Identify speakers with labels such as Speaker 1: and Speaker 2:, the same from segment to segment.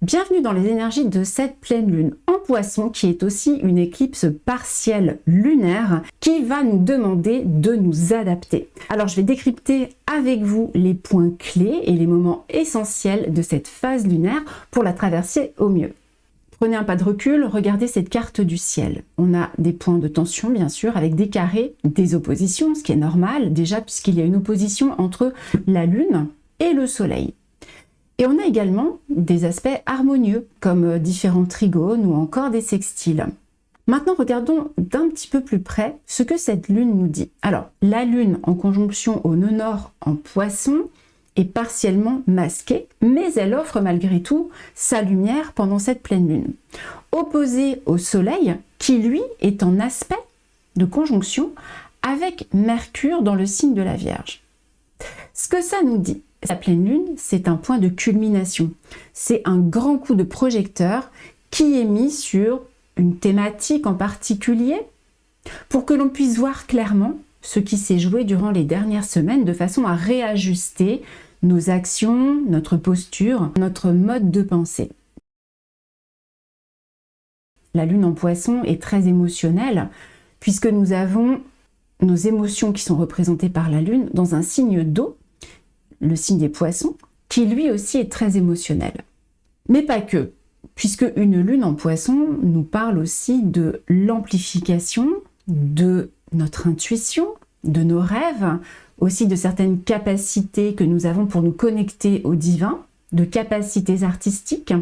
Speaker 1: Bienvenue dans les énergies de cette pleine lune en Poisson qui est aussi une éclipse partielle lunaire qui va nous demander de nous adapter. Alors je vais décrypter avec vous les points clés et les moments essentiels de cette phase lunaire pour la traverser au mieux. Prenez un pas de recul, regardez cette carte du ciel. On a des points de tension bien sûr avec des carrés, des oppositions, ce qui est normal déjà puisqu'il y a une opposition entre la lune et le soleil. Et on a également des aspects harmonieux, comme différents trigones ou encore des sextiles. Maintenant, regardons d'un petit peu plus près ce que cette lune nous dit. Alors, la lune en conjonction au nœud nord en Poisson est partiellement masquée, mais elle offre malgré tout sa lumière pendant cette pleine lune. Opposée au soleil, qui lui est en aspect de conjonction avec Mercure dans le signe de la Vierge. Ce que ça nous dit, la pleine lune, c'est un point de culmination. C'est un grand coup de projecteur qui est mis sur une thématique en particulier pour que l'on puisse voir clairement ce qui s'est joué durant les dernières semaines de façon à réajuster nos actions, notre posture, notre mode de pensée. La lune en Poisson est très émotionnelle puisque nous avons nos émotions qui sont représentées par la lune dans un signe d'eau, le signe des Poissons, qui lui aussi est très émotionnel. Mais pas que, puisque une lune en Poisson nous parle aussi de l'amplification, de notre intuition, de nos rêves, aussi de certaines capacités que nous avons pour nous connecter au divin, de capacités artistiques.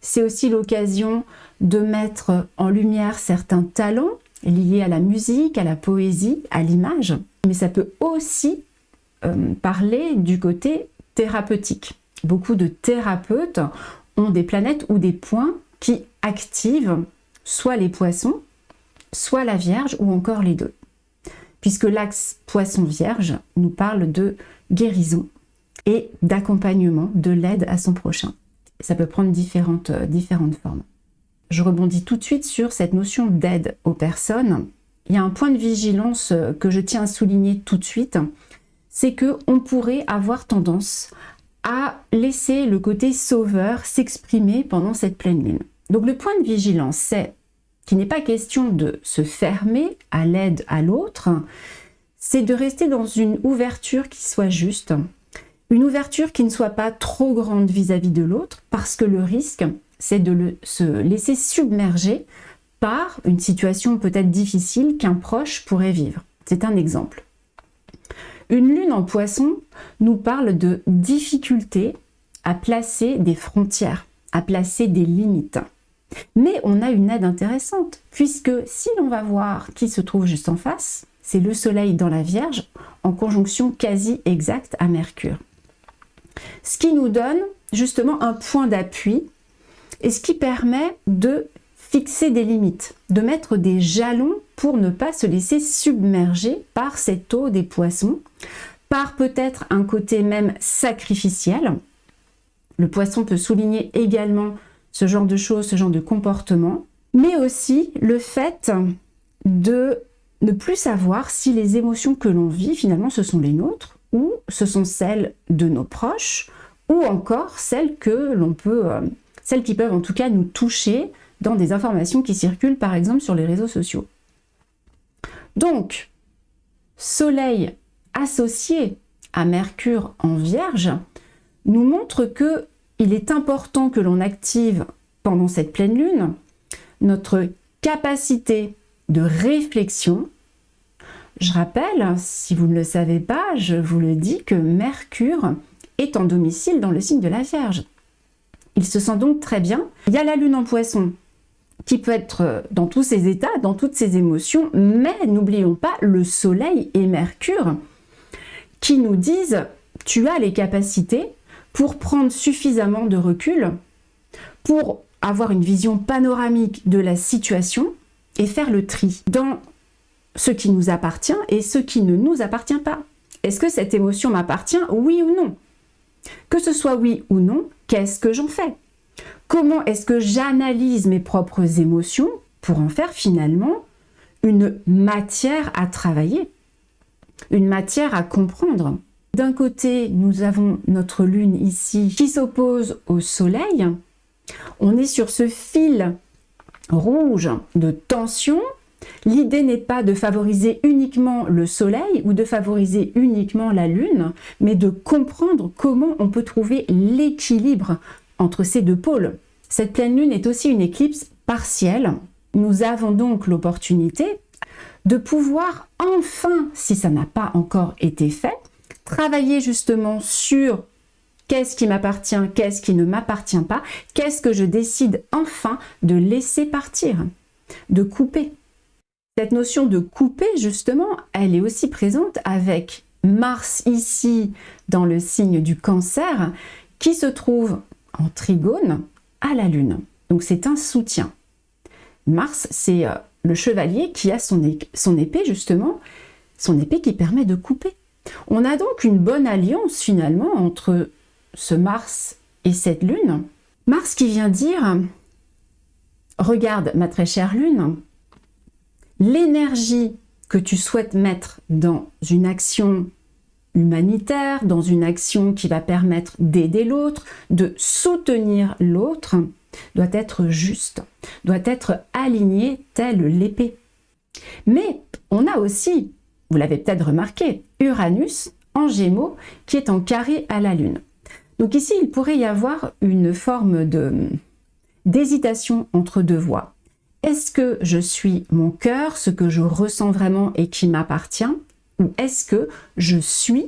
Speaker 1: C'est aussi l'occasion de mettre en lumière certains talents liés à la musique, à la poésie, à l'image, mais ça peut aussi parler du côté thérapeutique. Beaucoup de thérapeutes ont des planètes ou des points qui activent soit les Poissons, soit la Vierge ou encore les deux. Puisque l'axe Poisson-Vierge nous parle de guérison et d'accompagnement, de l'aide à son prochain. Ça peut prendre différentes formes. Je rebondis tout de suite sur cette notion d'aide aux personnes. Il y a un point de vigilance que je tiens à souligner tout de suite, c'est qu'on pourrait avoir tendance à laisser le côté sauveur s'exprimer pendant cette pleine lune. Donc le point de vigilance, c'est qu'il n'est pas question de se fermer à l'aide à l'autre, c'est de rester dans une ouverture qui soit juste, une ouverture qui ne soit pas trop grande vis-à-vis de l'autre, parce que le risque, c'est de se laisser submerger par une situation peut-être difficile qu'un proche pourrait vivre. C'est un exemple. Une lune en Poisson nous parle de difficulté à placer des frontières, à placer des limites. Mais on a une aide intéressante, puisque si l'on va voir qui se trouve juste en face, c'est le Soleil dans la Vierge, en conjonction quasi exacte à Mercure. Ce qui nous donne justement un point d'appui et ce qui permet de fixer des limites, de mettre des jalons pour ne pas se laisser submerger par cette eau des Poissons, par peut-être un côté même sacrificiel. Le Poisson peut souligner également ce genre de choses, ce genre de comportement, mais aussi le fait de ne plus savoir si les émotions que l'on vit, finalement, ce sont les nôtres, ou ce sont celles de nos proches, ou encore celles que l'on peut, celles qui peuvent en tout cas nous toucher dans des informations qui circulent par exemple sur les réseaux sociaux. Donc, Soleil associé à Mercure en Vierge nous montre que il est important que l'on active pendant cette pleine lune notre capacité de réflexion. Je rappelle, si vous ne le savez pas, je vous le dis que Mercure est en domicile dans le signe de la Vierge. Il se sent donc très bien. Il y a la lune en Poisson qui peut être dans tous ses états, dans toutes ses émotions, mais n'oublions pas le Soleil et Mercure qui nous disent « tu as les capacités pour prendre suffisamment de recul, pour avoir une vision panoramique de la situation et faire le tri dans ce qui nous appartient et ce qui ne nous appartient pas. Est-ce que cette émotion m'appartient, oui ou non? Que ce soit oui ou non, qu'est-ce que j'en fais? Comment est-ce que j'analyse mes propres émotions pour en faire finalement une matière à travailler, une matière à comprendre? D'un côté, nous avons notre lune ici qui s'oppose au soleil, On est sur ce fil rouge de tension. L'idée n'est pas de favoriser uniquement le soleil ou de favoriser uniquement la lune, mais de comprendre comment on peut trouver l'équilibre entre ces deux pôles. Cette pleine lune est aussi une éclipse partielle. Nous avons donc l'opportunité de pouvoir enfin, si ça n'a pas encore été fait, travailler justement sur qu'est-ce qui m'appartient, qu'est-ce qui ne m'appartient pas, qu'est-ce que je décide enfin de laisser partir, de couper. Cette notion de couper, justement, elle est aussi présente avec Mars ici dans le signe du Cancer, qui se trouve en trigone à la Lune. Donc c'est un soutien. Mars, c'est le chevalier qui a son épée, justement, son épée qui permet de couper. On a donc une bonne alliance, finalement, entre ce Mars et cette Lune. Mars qui vient dire, regarde ma très chère Lune, l'énergie que tu souhaites mettre dans une action humanitaire, dans une action qui va permettre d'aider l'autre, de soutenir l'autre, doit être juste, doit être alignée telle l'épée. Mais on a aussi, vous l'avez peut-être remarqué, Uranus en Gémeaux qui est en carré à la Lune. Donc ici, il pourrait y avoir une forme d'hésitation entre deux voies. Est-ce que je suis mon cœur, ce que je ressens vraiment et qui m'appartient, ou est-ce que je suis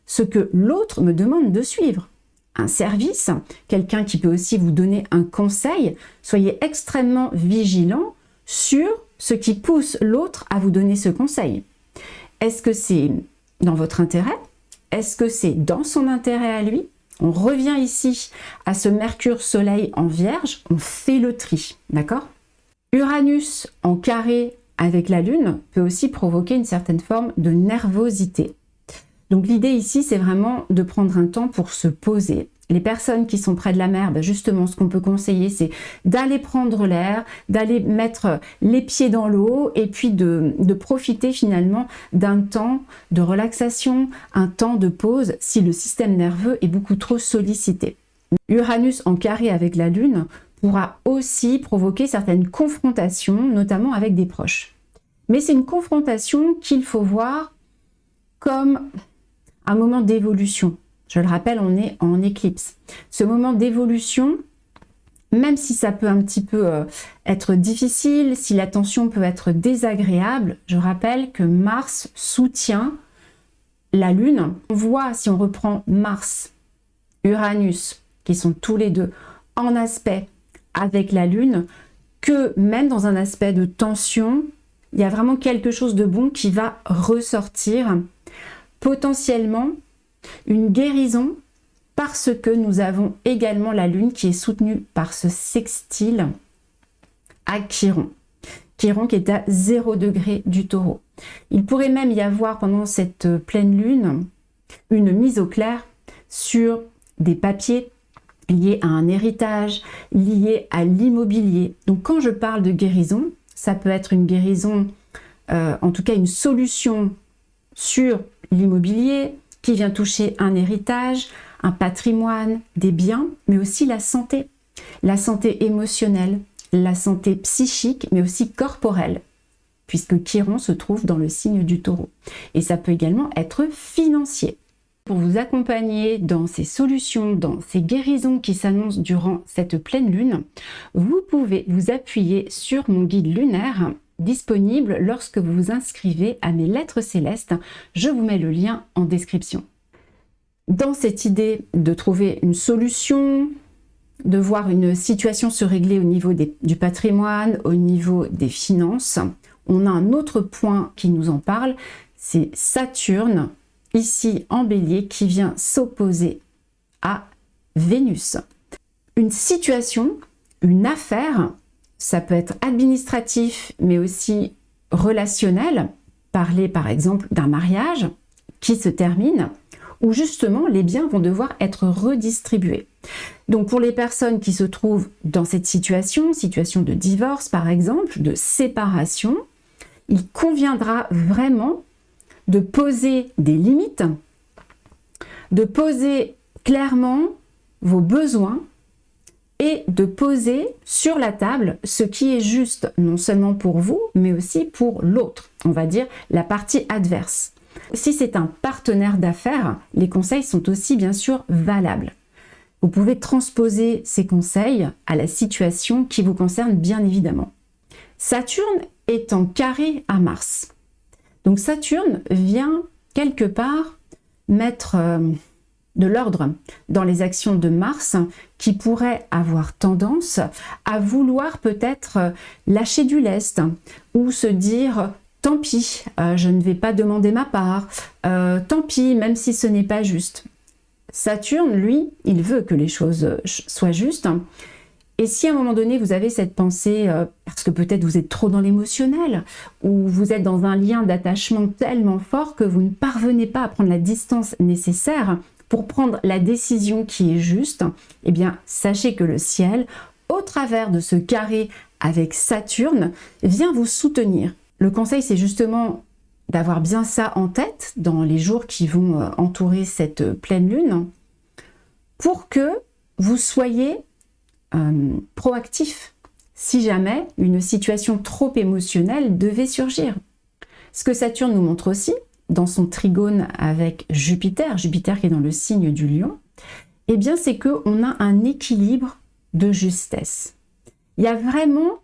Speaker 1: ce que l'autre me demande de suivre? Un service, quelqu'un qui peut aussi vous donner un conseil, soyez extrêmement vigilant sur ce qui pousse l'autre à vous donner ce conseil. Est-ce que c'est dans votre intérêt? Est-ce que c'est dans son intérêt à lui? On revient ici à ce Mercure-Soleil en Vierge, on fait le tri, d'accord? Uranus en carré avec la Lune peut aussi provoquer une certaine forme de nervosité. Donc l'idée ici, c'est vraiment de prendre un temps pour se poser. Les personnes qui sont près de la mer, justement, ce qu'on peut conseiller, c'est d'aller prendre l'air, d'aller mettre les pieds dans l'eau et puis de profiter finalement d'un temps de relaxation, un temps de pause si le système nerveux est beaucoup trop sollicité. Uranus en carré avec la Lune pourra aussi provoquer certaines confrontations, notamment avec des proches. Mais c'est une confrontation qu'il faut voir comme un moment d'évolution. Je le rappelle, on est en éclipse. Ce moment d'évolution, même si ça peut un petit peu être difficile, si la tension peut être désagréable, je rappelle que Mars soutient la Lune. On voit, si on reprend Mars, Uranus, qui sont tous les deux en aspect avec la Lune, que même dans un aspect de tension, il y a vraiment quelque chose de bon qui va ressortir, potentiellement une guérison, parce que nous avons également la Lune qui est soutenue par ce sextile à Chiron. Chiron qui est à 0 degré du Taureau. Il pourrait même y avoir pendant cette pleine Lune une mise au clair sur des papiers liés à un héritage, liés à l'immobilier. Donc quand je parle de guérison, ça peut être une guérison, en tout cas une solution sur l'immobilier qui vient toucher un héritage, un patrimoine, des biens, mais aussi la santé émotionnelle, la santé psychique, mais aussi corporelle, puisque Chiron se trouve dans le signe du Taureau. Et ça peut également être financier. Pour vous accompagner dans ces solutions, dans ces guérisons qui s'annoncent durant cette pleine lune, vous pouvez vous appuyer sur mon guide lunaire disponible lorsque vous vous inscrivez à mes lettres célestes. Je vous mets le lien en description. Dans cette idée de trouver une solution, de voir une situation se régler au niveau du patrimoine, au niveau des finances, on a un autre point qui nous en parle, c'est Saturne, ici en Bélier, qui vient s'opposer à Vénus. Une situation, une affaire, ça peut être administratif, mais aussi relationnel, parler par exemple d'un mariage qui se termine, où justement les biens vont devoir être redistribués. Donc pour les personnes qui se trouvent dans cette situation de divorce par exemple, de séparation, il conviendra vraiment de poser des limites, de poser clairement vos besoins et de poser sur la table ce qui est juste, non seulement pour vous, mais aussi pour l'autre, on va dire la partie adverse. Si c'est un partenaire d'affaires, les conseils sont aussi bien sûr valables. Vous pouvez transposer ces conseils à la situation qui vous concerne bien évidemment. Saturne est en carré à Mars. Donc Saturne vient quelque part mettre de l'ordre dans les actions de Mars qui pourraient avoir tendance à vouloir peut-être lâcher du lest ou se dire tant pis, je ne vais pas demander ma part, tant pis, même si ce n'est pas juste. Saturne, lui, il veut que les choses soient justes. Et si à un moment donné, vous avez cette pensée, parce que peut-être vous êtes trop dans l'émotionnel, ou vous êtes dans un lien d'attachement tellement fort que vous ne parvenez pas à prendre la distance nécessaire pour prendre la décision qui est juste, eh bien, sachez que le ciel, au travers de ce carré avec Saturne, vient vous soutenir. Le conseil, c'est justement d'avoir bien ça en tête dans les jours qui vont entourer cette pleine lune, pour que vous soyez proactif si jamais une situation trop émotionnelle devait surgir. Ce que Saturne nous montre aussi, dans son trigone avec Jupiter, Jupiter qui est dans le signe du Lion, eh bien c'est qu'on a un équilibre de justesse. Il y a vraiment,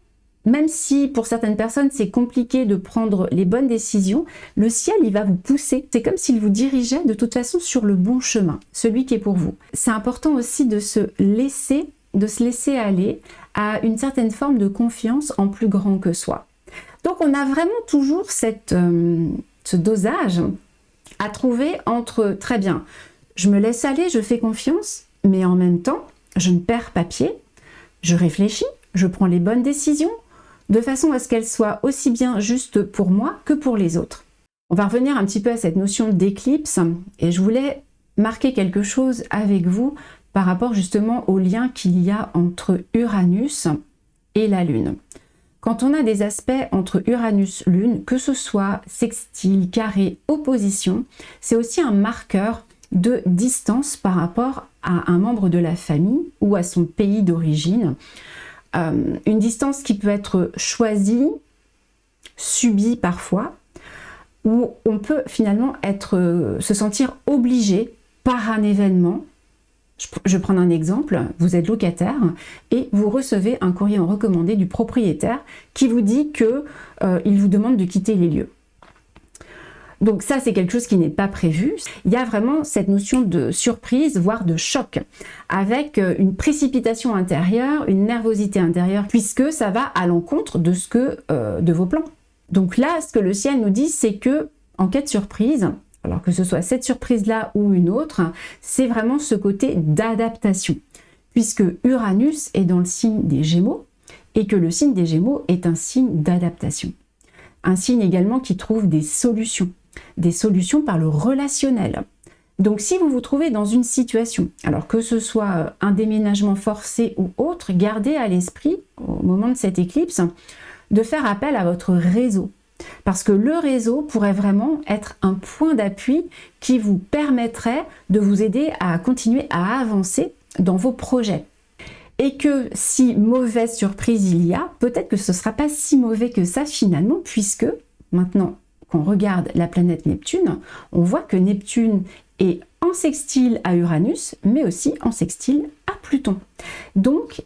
Speaker 1: même si pour certaines personnes c'est compliqué de prendre les bonnes décisions, le ciel il va vous pousser. C'est comme s'il vous dirigeait de toute façon sur le bon chemin, celui qui est pour vous. C'est important aussi de se laisser aller à une certaine forme de confiance en plus grand que soi. Donc on a vraiment toujours ce dosage à trouver entre, très bien, je me laisse aller, je fais confiance, mais en même temps, je ne perds pas pied, je réfléchis, je prends les bonnes décisions, de façon à ce qu'elles soient aussi bien justes pour moi que pour les autres. On va revenir un petit peu à cette notion d'éclipse, et je voulais marquer quelque chose avec vous par rapport justement au lien qu'il y a entre Uranus et la Lune. Quand on a des aspects entre Uranus-Lune, que ce soit sextile, carré, opposition, c'est aussi un marqueur de distance par rapport à un membre de la famille ou à son pays d'origine. Une distance qui peut être choisie, subie parfois, où on peut finalement se sentir obligé par un événement. Je vais prendre un exemple, vous êtes locataire et vous recevez un courrier en recommandé du propriétaire qui vous dit qu'il vous demande de quitter les lieux. Donc ça, c'est quelque chose qui n'est pas prévu. Il y a vraiment cette notion de surprise, voire de choc, avec une précipitation intérieure, une nervosité intérieure, puisque ça va à l'encontre de vos plans. Donc là, ce que le ciel nous dit, c'est que en cas de surprise, alors que ce soit cette surprise-là ou une autre, c'est vraiment ce côté d'adaptation, puisque Uranus est dans le signe des Gémeaux, et que le signe des Gémeaux est un signe d'adaptation. Un signe également qui trouve des solutions par le relationnel. Donc si vous vous trouvez dans une situation, alors que ce soit un déménagement forcé ou autre, gardez à l'esprit, au moment de cette éclipse, de faire appel à votre réseau. Parce que le réseau pourrait vraiment être un point d'appui qui vous permettrait de vous aider à continuer à avancer dans vos projets. Et que si mauvaise surprise il y a, peut-être que ce ne sera pas si mauvais que ça finalement, puisque maintenant qu'on regarde la planète Neptune, on voit que Neptune est en sextile à Uranus, mais aussi en sextile à Pluton. Donc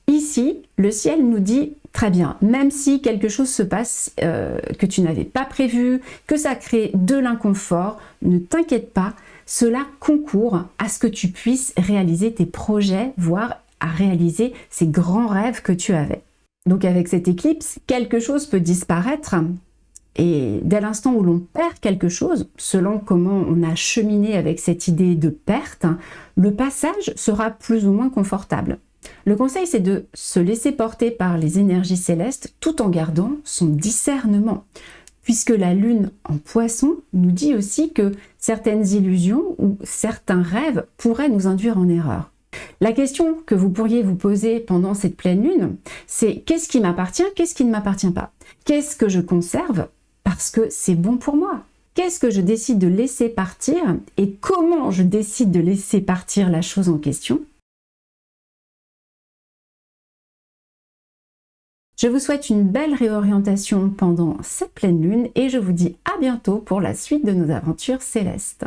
Speaker 1: ici, le ciel nous dit très bien, même si quelque chose se passe que tu n'avais pas prévu, que ça crée de l'inconfort, ne t'inquiète pas, cela concourt à ce que tu puisses réaliser tes projets, voire à réaliser ces grands rêves que tu avais. Donc avec cette éclipse, quelque chose peut disparaître et dès l'instant où l'on perd quelque chose, selon comment on a cheminé avec cette idée de perte, le passage sera plus ou moins confortable. Le conseil, c'est de se laisser porter par les énergies célestes tout en gardant son discernement, puisque la Lune en Poisson nous dit aussi que certaines illusions ou certains rêves pourraient nous induire en erreur. La question que vous pourriez vous poser pendant cette pleine Lune, c'est qu'est-ce qui m'appartient, qu'est-ce qui ne m'appartient pas? Qu'est-ce que je conserve parce que c'est bon pour moi? Qu'est-ce que je décide de laisser partir et comment je décide de laisser partir la chose en question? Je vous souhaite une belle réorientation pendant cette pleine lune et je vous dis à bientôt pour la suite de nos aventures célestes.